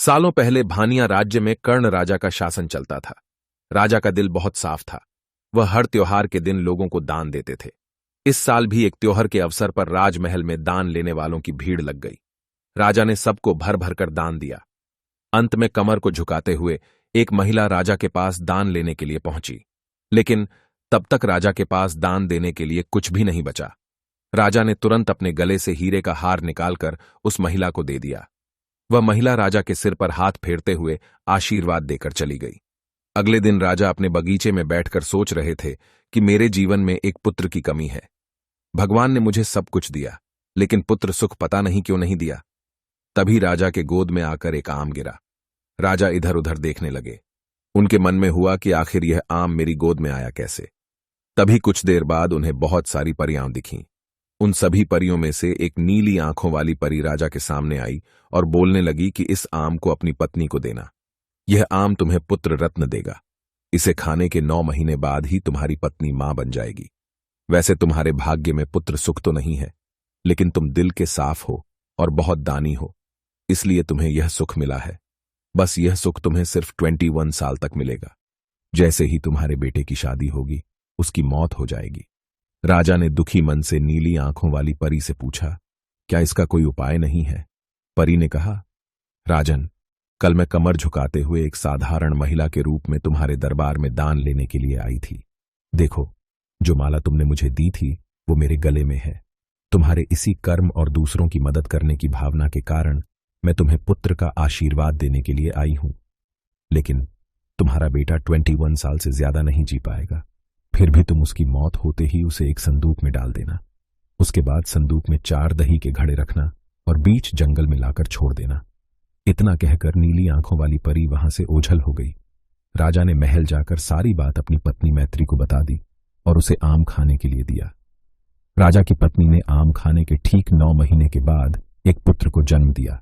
सालों पहले भानिया राज्य में कर्ण राजा का शासन चलता था। राजा का दिल बहुत साफ था। वह हर त्योहार के दिन लोगों को दान देते थे। इस साल भी एक त्योहार के अवसर पर राजमहल में दान लेने वालों की भीड़ लग गई। राजा ने सबको भर भर कर दान दिया। अंत में कमर को झुकाते हुए एक महिला राजा के पास दान लेने के लिए पहुंची, लेकिन तब तक राजा के पास दान देने के लिए कुछ भी नहीं बचा। राजा ने तुरंत अपने गले से हीरे का हार निकालकर उस महिला को दे दिया। वह महिला राजा के सिर पर हाथ फेरते हुए आशीर्वाद देकर चली गई। अगले दिन राजा अपने बगीचे में बैठकर सोच रहे थे कि मेरे जीवन में एक पुत्र की कमी है। भगवान ने मुझे सब कुछ दिया, लेकिन पुत्र सुख पता नहीं क्यों नहीं दिया। तभी राजा के गोद में आकर एक आम गिरा। राजा इधर उधर देखने लगे। उनके मन में हुआ कि आखिर यह आम मेरी गोद में आया कैसे। तभी कुछ देर बाद उन्हें बहुत सारी परियां दिखीं। उन सभी परियों में से एक नीली आंखों वाली परी राजा के सामने आई और बोलने लगी कि इस आम को अपनी पत्नी को देना। यह आम तुम्हें पुत्र रत्न देगा। इसे खाने के 9 महीने बाद ही तुम्हारी पत्नी मां बन जाएगी। वैसे तुम्हारे भाग्य में पुत्र सुख तो नहीं है, लेकिन तुम दिल के साफ हो और बहुत दानी हो, इसलिए तुम्हें यह सुख मिला है। बस यह सुख तुम्हें सिर्फ 21 साल तक मिलेगा। जैसे ही तुम्हारे बेटे की शादी होगी, उसकी मौत हो जाएगी। राजा ने दुखी मन से नीली आंखों वाली परी से पूछा, क्या इसका कोई उपाय नहीं है? परी ने कहा, राजन, कल मैं कमर झुकाते हुए एक साधारण महिला के रूप में तुम्हारे दरबार में दान लेने के लिए आई थी। देखो, जो माला तुमने मुझे दी थी वो मेरे गले में है। तुम्हारे इसी कर्म और दूसरों की मदद करने की भावना के कारण मैं तुम्हें पुत्र का आशीर्वाद देने के लिए आई हूं। लेकिन तुम्हारा बेटा 21 साल से ज्यादा नहीं जी पाएगा। फिर भी तुम उसकी मौत होते ही उसे एक संदूक में डाल देना। उसके बाद संदूक में 4 दही के घड़े रखना और बीच जंगल में लाकर छोड़ देना। इतना कहकर नीली आंखों वाली परी वहां से ओझल हो गई। राजा ने महल जाकर सारी बात अपनी पत्नी मैत्री को बता दी और उसे आम खाने के लिए दिया। राजा की पत्नी ने आम खाने के ठीक 9 महीने के बाद एक पुत्र को जन्म दिया।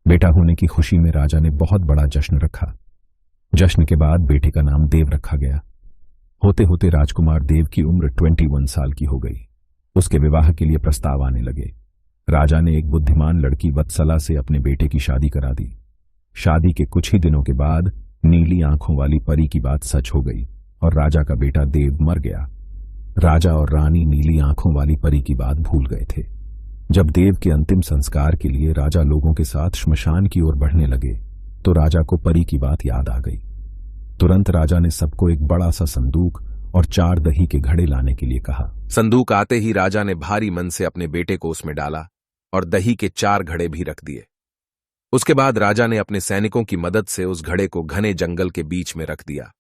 बेटा होने की खुशी में राजा ने बहुत बड़ा जश्न रखा। जश्न के बाद बेटे का नाम देव रखा गया। होते होते राजकुमार देव की उम्र 21 साल की हो गई। उसके विवाह के लिए प्रस्ताव आने लगे। राजा ने एक बुद्धिमान लड़की वत्सला से अपने बेटे की शादी करा दी। शादी के कुछ ही दिनों के बाद नीली आंखों वाली परी की बात सच हो गई और राजा का बेटा देव मर गया। राजा और रानी नीली आंखों वाली परी की बात भूल गए थे। जब देव के अंतिम संस्कार के लिए राजा लोगों के साथ श्मशान की ओर बढ़ने लगे तो राजा को परी की बात याद आ गई। तुरंत राजा ने सबको एक बड़ा सा संदूक और 4 दही के घड़े लाने के लिए कहा। संदूक आते ही राजा ने भारी मन से अपने बेटे को उसमें डाला और दही के 4 घड़े भी रख दिए। उसके बाद राजा ने अपने सैनिकों की मदद से उस घड़े को घने जंगल के बीच में रख दिया।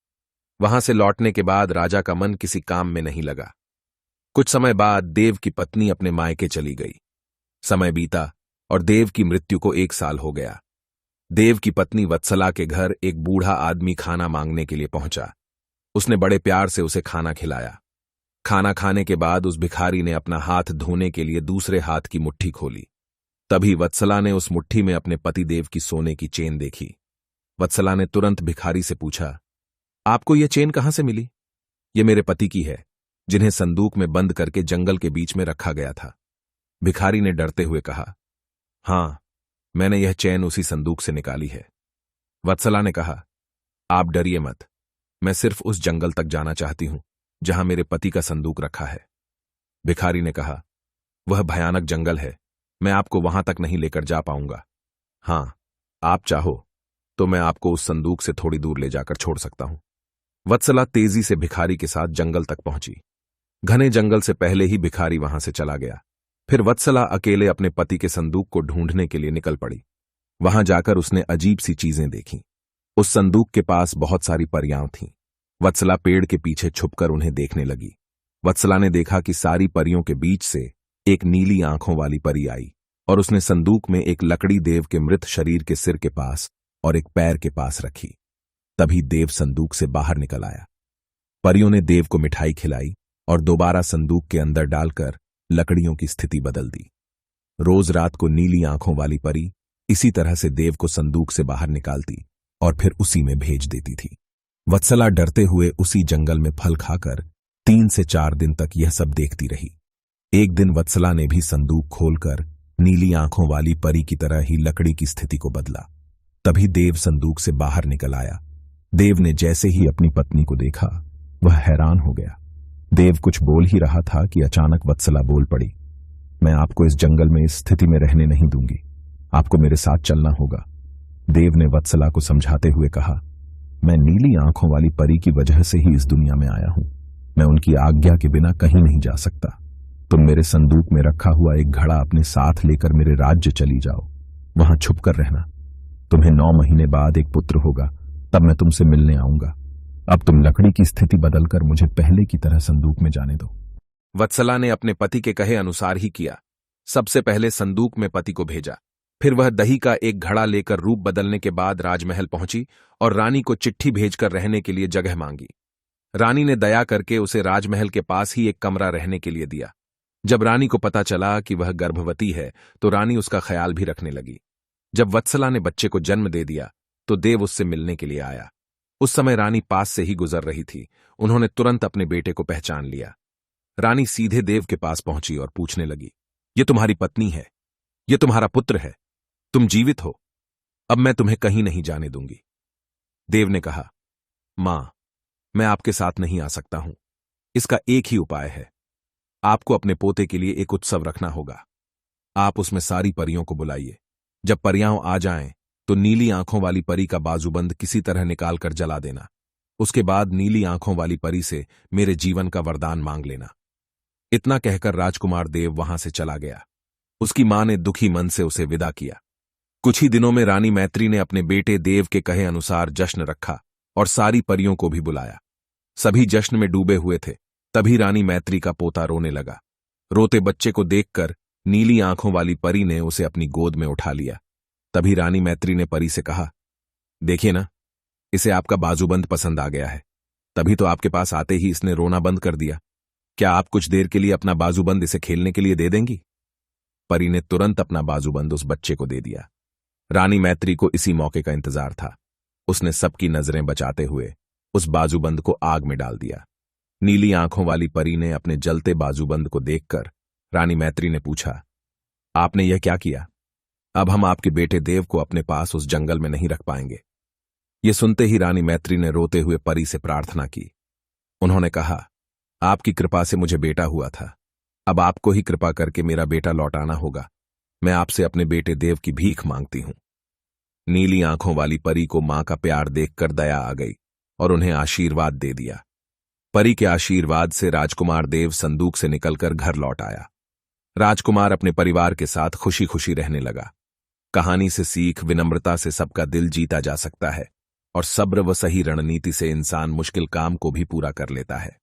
वहां से लौटने के बाद राजा का मन किसी काम में नहीं लगा। कुछ समय बाद देव की पत्नी अपने मायके चली गई। समय बीता और देव की मृत्यु को 1 साल हो गया। देव की पत्नी वत्सला के घर एक बूढ़ा आदमी खाना मांगने के लिए पहुंचा। उसने बड़े प्यार से उसे खाना खिलाया। खाना खाने के बाद उस भिखारी ने अपना हाथ धोने के लिए दूसरे हाथ की मुट्ठी खोली। तभी वत्सला ने उस मुट्ठी में अपने पति देव की सोने की चेन देखी। वत्सला ने तुरंत भिखारी से पूछा, आपको यह चेन कहां से मिली? ये मेरे पति की है, जिन्हें संदूक में बंद करके जंगल के बीच में रखा गया था। भिखारी ने डरते हुए कहा, हां, मैंने यह चैन उसी संदूक से निकाली है। वत्सला ने कहा, आप डरिए मत, मैं सिर्फ उस जंगल तक जाना चाहती हूं जहां मेरे पति का संदूक रखा है। भिखारी ने कहा, वह भयानक जंगल है, मैं आपको वहां तक नहीं लेकर जा पाऊंगा। हां, आप चाहो तो मैं आपको उस संदूक से थोड़ी दूर ले जाकर छोड़ सकता हूं। वत्सला तेजी से भिखारी के साथ जंगल तक पहुंची। घने जंगल से पहले ही भिखारी वहां से चला गया। फिर वत्सला अकेले अपने पति के संदूक को ढूंढने के लिए निकल पड़ी। वहां जाकर उसने अजीब सी चीजें देखीं। उस संदूक के पास बहुत सारी परियां थीं। वत्सला पेड़ के पीछे छुपकर उन्हें देखने लगी। वत्सला ने देखा कि सारी परियों के बीच से एक नीली आंखों वाली परी आई और उसने संदूक में एक लकड़ी देव के मृत शरीर के सिर के पास और एक पैर के पास रखी। तभी देव संदूक से बाहर निकल आया। परियों ने देव को मिठाई खिलाई और दोबारा संदूक के अंदर डालकर लकड़ियों की स्थिति बदल दी। रोज रात को नीली आंखों वाली परी इसी तरह से देव को संदूक से बाहर निकालती और फिर उसी में भेज देती थी। वत्सला डरते हुए उसी जंगल में फल खाकर 3 से 4 दिन तक यह सब देखती रही। एक दिन वत्सला ने भी संदूक खोलकर नीली आंखों वाली परी की तरह ही लकड़ी की स्थिति को बदला। तभी देव संदूक से बाहर निकल आया। देव ने जैसे ही अपनी पत्नी को देखा, वह हैरान हो गया। देव कुछ बोल ही रहा था कि अचानक वत्सला बोल पड़ी, मैं आपको इस जंगल में इस स्थिति में रहने नहीं दूंगी, आपको मेरे साथ चलना होगा। देव ने वत्सला को समझाते हुए कहा, मैं नीली आंखों वाली परी की वजह से ही इस दुनिया में आया हूं, मैं उनकी आज्ञा के बिना कहीं नहीं जा सकता। तुम मेरे संदूक में रखा हुआ एक घड़ा अपने साथ लेकर मेरे राज्य चली जाओ, वहां छुप कर रहना। तुम्हें 9 महीने बाद एक पुत्र होगा, तब मैं तुमसे मिलने आऊंगा। अब तुम लकड़ी की स्थिति बदलकर मुझे पहले की तरह संदूक में जाने दो। वत्सला ने अपने पति के कहे अनुसार ही किया। सबसे पहले संदूक में पति को भेजा, फिर वह दही का एक घड़ा लेकर रूप बदलने के बाद राजमहल पहुंची और रानी को चिट्ठी भेजकर रहने के लिए जगह मांगी। रानी ने दया करके उसे राजमहल के पास ही एक कमरा रहने के लिए दिया। जब रानी को पता चला कि वह गर्भवती है तो रानी उसका ख्याल भी रखने लगी। जब वत्सला ने बच्चे को जन्म दे दिया तो देव उससे मिलने के लिए आया। उस समय रानी पास से ही गुजर रही थी। उन्होंने तुरंत अपने बेटे को पहचान लिया। रानी सीधे देव के पास पहुंची और पूछने लगी, ये तुम्हारी पत्नी है, ये तुम्हारा पुत्र है, तुम जीवित हो, अब मैं तुम्हें कहीं नहीं जाने दूंगी। देव ने कहा, मां, मैं आपके साथ नहीं आ सकता हूं। इसका एक ही उपाय है, आपको अपने पोते के लिए एक उत्सव रखना होगा। आप उसमें सारी परियों को बुलाइए। जब परियां आ जाएं तो नीली आंखों वाली परी का बाजूबंद किसी तरह निकालकर जला देना। उसके बाद नीली आंखों वाली परी से मेरे जीवन का वरदान मांग लेना। इतना कहकर राजकुमार देव वहां से चला गया। उसकी मां ने दुखी मन से उसे विदा किया। कुछ ही दिनों में रानी मैत्री ने अपने बेटे देव के कहे अनुसार जश्न रखा और सारी परियों को भी बुलाया। सभी जश्न में डूबे हुए थे। तभी रानी मैत्री का पोता रोने लगा। रोते बच्चे को देखकर नीली आंखों वाली परी ने उसे अपनी गोद में उठा लिया। तभी रानी मैत्री ने परी से कहा, देखिए ना, इसे आपका बाजूबंद पसंद आ गया है, तभी तो आपके पास आते ही इसने रोना बंद कर दिया। क्या आप कुछ देर के लिए अपना बाजूबंद इसे खेलने के लिए दे देंगी? परी ने तुरंत अपना बाजूबंद उस बच्चे को दे दिया। रानी मैत्री को इसी मौके का इंतजार था। उसने सबकी नजरें बचाते हुए उस बाजूबंद को आग में डाल दिया। नीली आंखों वाली परी ने अपने जलते बाजूबंद को देखकर रानी मैत्री ने पूछा, आपने यह क्या किया? अब हम आपके बेटे देव को अपने पास उस जंगल में नहीं रख पाएंगे। ये सुनते ही रानी मैत्री ने रोते हुए परी से प्रार्थना की। उन्होंने कहा, आपकी कृपा से मुझे बेटा हुआ था, अब आपको ही कृपा करके मेरा बेटा लौटाना होगा। मैं आपसे अपने बेटे देव की भीख मांगती हूं। नीली आंखों वाली परी को मां का प्यार देखकर दया आ गई और उन्हें आशीर्वाद दे दिया। परी के आशीर्वाद से राजकुमार देव संदूक से निकलकर घर लौट आया। राजकुमार अपने परिवार के साथ खुशी खुशी रहने लगा। कहानी से सीख, विनम्रता से सबका दिल जीता जा सकता है और सब्र व सही रणनीति से इंसान मुश्किल काम को भी पूरा कर लेता है।